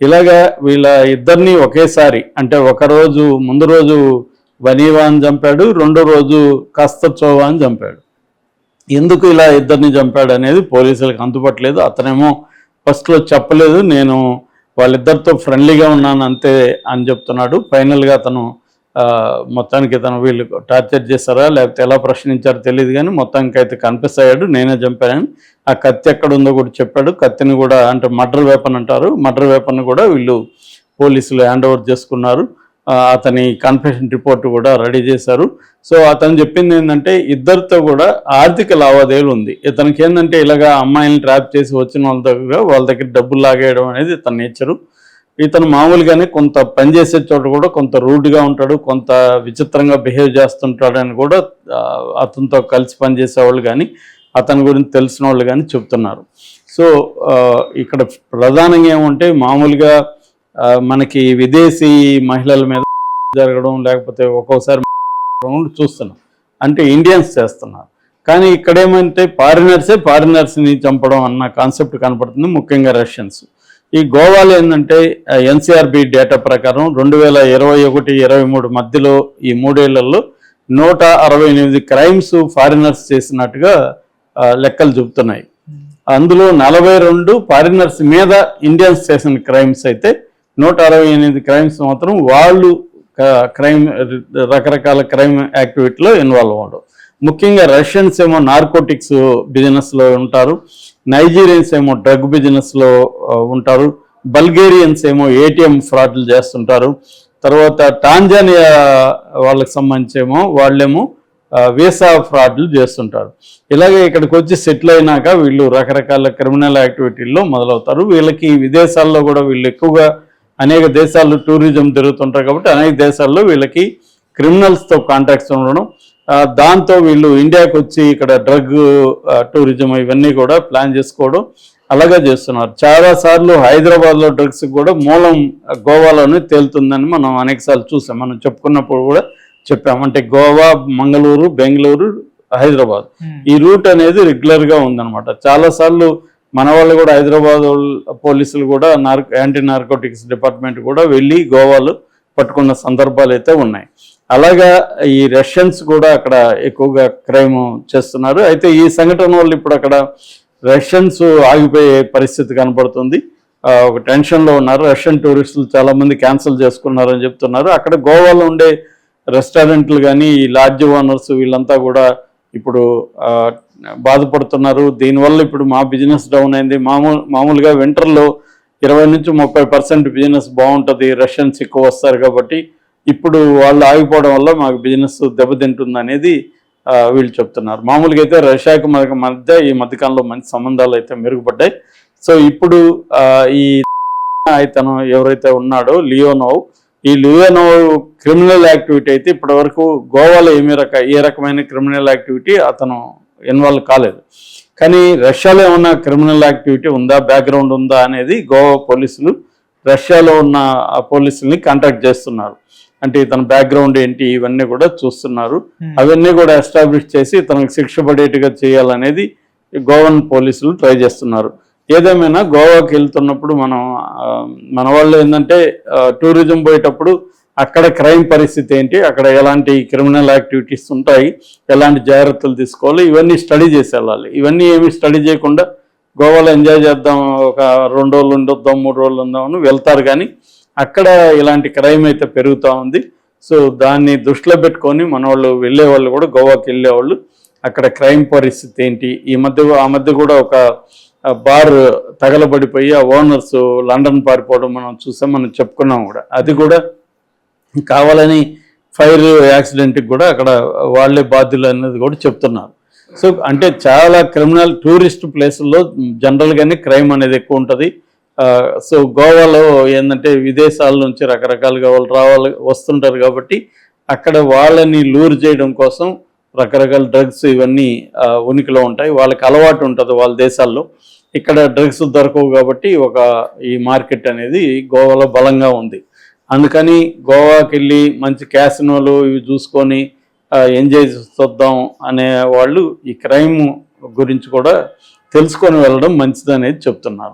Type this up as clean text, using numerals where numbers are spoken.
ఇలాగా వీళ్ళ ఇద్దరిని ఒకేసారి అంటే ఒకరోజు ముందు రోజు వనీవాన్ చంపాడు, రెండో రోజు కస్తచోవాన్ చంపాడు. ఎందుకు ఇలా ఇద్దరిని చంపాడు అనేది పోలీసులకు అంతుపట్టలేదు. అతనేమో ఫస్ట్లో చెప్పలేదు, నేను వాళ్ళిద్దరితో ఫ్రెండ్లీగా ఉన్నాను అంతే అని చెప్తున్నాడు. ఫైనల్గా అతను మొత్తానికి వీళ్ళు టార్చర్ చేస్తారా లేకపోతే ఎలా ప్రశ్నించారో తెలియదు, కానీ మొత్తానికి అయితే కన్ఫెస్ అయ్యాడు, నేనే చంపానని. ఆ కత్తి ఎక్కడ ఉందో కూడా చెప్పాడు. కత్తిని కూడా అంటే మర్డర్ వెపన్ అంటారు, మర్డర్ వెపన్ కూడా వీళ్ళు పోలీసులు హ్యాండ్ ఓవర్ చేసుకున్నారు. అతని కన్ఫెషన్ రిపోర్ట్ కూడా రెడీ చేశారు. సో అతను చెప్పింది ఏంటంటే ఇద్దరితో కూడా ఆర్థిక లావాదేవీలు ఉంది. ఇతనికి ఏంటంటే ఇలాగా అమ్మాయిని ట్రాప్ చేసి వచ్చిన వాళ్ళ దగ్గర డబ్బులు లాగేయడం అనేది ఇతని నేచరు. ఇతను మామూలుగానే కొంత పనిచేసే చోట కూడా కొంత రూడ్గా ఉంటాడు, కొంత విచిత్రంగా బిహేవ్ చేస్తుంటాడని కూడా అతనితో కలిసి పనిచేసేవాళ్ళు కానీ అతని గురించి తెలిసిన వాళ్ళు కానీ చెప్తున్నారు. సో ఇక్కడ ప్రధానంగా ఏమంటే మామూలుగా మనకి విదేశీ మహిళల మీద జరగడం లేకపోతే ఒక్కోసారి చూస్తున్నాం, అంటే ఇండియన్స్ చేస్తున్నారు. కానీ ఇక్కడేమంటే ఫారినర్స్ని చంపడం అన్న కాన్సెప్ట్ కనపడుతుంది, ముఖ్యంగా రష్యన్స్. ఈ గోవాలో ఏంటంటే ఎన్సీఆర్బి డేటా ప్రకారం 2021-23 మధ్యలో ఈ 3 ఏళ్లలో 168 క్రైమ్స్ ఫారినర్స్ చేసినట్టుగా లెక్కలు చెబుతున్నాయి. అందులో 42 ఫారినర్స్ మీద ఇండియన్స్ చేసిన క్రైమ్స్ అయితే 168 క్రైమ్స్ మాత్రం వాళ్ళు రకరకాల క్రైమ్ యాక్టివిటీలో ఇన్వాల్వ్ అవ్వడం. ముఖ్యంగా రష్యన్స్ ఏమో నార్కోటిక్స్ బిజినెస్లో ఉంటారు, నైజీరియన్స్ ఏమో డ్రగ్ బిజినెస్లో ఉంటారు, బల్గేరియన్స్ ఏమో ఏటీఎం ఫ్రాడ్లు చేస్తుంటారు, తర్వాత టాంజానియా వాళ్ళకి సంబంధించేమో వాళ్ళేమో వీసా ఫ్రాడ్లు చేస్తుంటారు. ఇలాగే ఇక్కడికి వచ్చి సెటిల్ అయినాక వీళ్ళు రకరకాల క్రిమినల్ యాక్టివిటీల్లో మొదలవుతారు. వీళ్ళకి విదేశాల్లో కూడా వీళ్ళు ఎక్కువగా అనేక దేశాల్లో టూరిజం తిరుగుతుంటారు కాబట్టి అనేక దేశాల్లో వీళ్ళకి క్రిమినల్స్తో కాంటాక్ట్స్ ఉండడం, దాంతో వీళ్ళు ఇండియాకి వచ్చి ఇక్కడ డ్రగ్ టూరిజం ఇవన్నీ కూడా ప్లాన్ చేసుకోవడం అలాగే చేస్తున్నారు. చాలాసార్లు హైదరాబాద్లో డ్రగ్స్ కూడా మూలం గోవాలోనే తేలుతుందని మనం అనేకసార్లు చూసాం, మనం చెప్పుకున్నప్పుడు కూడా చెప్పాం. అంటే గోవా, మంగళూరు, బెంగళూరు, హైదరాబాద్ ఈ రూట్ అనేది రెగ్యులర్గా ఉందన్నమాట. చాలాసార్లు మన వాళ్ళు కూడా హైదరాబాద్ పోలీసులు కూడా యాంటీ నార్కోటిక్స్ డిపార్ట్మెంట్ కూడా వెళ్ళి గోవాలో పట్టుకున్న సందర్భాలు అయితే ఉన్నాయి. అలాగా ఈ రష్యన్స్ కూడా అక్కడ ఎక్కువగా క్రైమ్ చేస్తున్నారు. అయితే ఈ సంఘటన వల్ల ఇప్పుడు అక్కడ రష్యన్స్ ఆగిపోయే పరిస్థితి కనబడుతుంది. ఒక టెన్షన్లో ఉన్నారు. రష్యన్ టూరిస్టులు చాలామంది క్యాన్సిల్ చేసుకున్నారని చెప్తున్నారు. అక్కడ గోవాలో ఉండే రెస్టారెంట్లు కానీ ఈ లాడ్జ్ ఓనర్స్ వీళ్ళంతా కూడా ఇప్పుడు బాధపడుతున్నారు. దీనివల్ల ఇప్పుడు మా బిజినెస్ డౌన్ అయింది. మామూలుగా వింటర్లో 20-30% బిజినెస్ బాగుంటుంది, రష్యన్స్ ఎక్కువ వస్తారు కాబట్టి ఇప్పుడు వాళ్ళు ఆగిపోవడం వల్ల మాకు బిజినెస్ దెబ్బతింటుంది అనేది వీళ్ళు చెప్తున్నారు. మామూలుగా అయితే రష్యాకి మనకి మధ్య ఈ మధ్యకాలంలో మంచి సంబంధాలు అయితే మెరుగుపడ్డాయి. సో ఇప్పుడు ఈ ఇతను ఎవరైతే ఉన్నాడో లియోనోవ్, ఈ లియోనోవ్ క్రిమినల్ యాక్టివిటీ అయితే ఇప్పటివరకు గోవాలో ఏ రకమైన క్రిమినల్ యాక్టివిటీ అతను ఇన్వాల్వ్ కాలేదు. కానీ రష్యాలో ఏమన్నా క్రిమినల్ యాక్టివిటీ ఉందా, బ్యాక్గ్రౌండ్ ఉందా అనేది గోవా పోలీసులు రష్యాలో ఉన్న పోలీసుల్ని కాంటాక్ట్ చేస్తున్నారు. అంటే ఇతని బ్యాక్గ్రౌండ్ ఏంటి ఇవన్నీ కూడా చూస్తున్నారు. అవన్నీ కూడా ఎస్టాబ్లిష్ చేసి ఇతనికి శిక్ష పడేట్టుగా చేయాలనేది గోవన్ పోలీసులు ట్రై చేస్తున్నారు. ఏదేమైనా గోవాకి వెళ్తున్నప్పుడు మన వాళ్ళు ఏంటంటే టూరిజం పోయేటప్పుడు అక్కడ క్రైమ్ పరిస్థితి ఏంటి, అక్కడ ఎలాంటి క్రిమినల్ యాక్టివిటీస్ ఉంటాయి, ఎలాంటి జాగ్రత్తలు తీసుకోవాలి, ఇవన్నీ స్టడీ చేసి వెళ్ళాలి. ఇవన్నీ ఏమి స్టడీ చేయకుండా గోవాలో ఎంజాయ్ చేద్దాం, ఒక 2 రోజులు ఉండొద్దాం, 3 రోజులు ఉందామని వెళ్తారు. కానీ అక్కడ ఇలాంటి క్రైమ్ అయితే పెరుగుతూ ఉంది. సో దాన్ని దృష్టిలో పెట్టుకొని మన వాళ్ళు వెళ్ళేవాళ్ళు కూడా గోవాకి వెళ్ళేవాళ్ళు అక్కడ క్రైమ్ పరిస్థితి ఏంటి, ఆ మధ్య కూడా ఒక బార్ తగలబడిపోయి ఆ ఓనర్స్ లండన్ పారిపోవడం మనం చూసాం, మనం చెప్పుకున్నాం కూడా. అది కూడా కావాలని ఫైర్ యాక్సిడెంట్కి కూడా అక్కడ వాళ్ళే బాధ్యులు అనేది కూడా చెప్తున్నారు. సో అంటే చాలా క్రిమినల్ టూరిస్ట్ ప్లేసుల్లో జనరల్గానే క్రైమ్ అనేది ఎక్కువ ఉంటుంది. సో గోవాలో ఏంటంటే విదేశాల నుంచి రకరకాలుగా వాళ్ళు వస్తుంటారు కాబట్టి అక్కడ వాళ్ళని లూర్ చేయడం కోసం రకరకాల డ్రగ్స్ ఇవన్నీ ఉనికిలో ఉంటాయి. వాళ్ళకి అలవాటు ఉంటుంది వాళ్ళ దేశాల్లో. ఇక్కడ డ్రగ్స్ దొరకవు కాబట్టి ఈ మార్కెట్ అనేది గోవాలో బలంగా ఉంది. అందుకని గోవాకి వెళ్ళి మంచి క్యాసినోలు ఇవి చూసుకొని ఎంజాయ్ చేద్దాం అనే వాళ్ళు ఈ క్రైమ్ గురించి కూడా తెలుసుకొని వెళ్ళడం మంచిదనేది చెప్తున్నారు.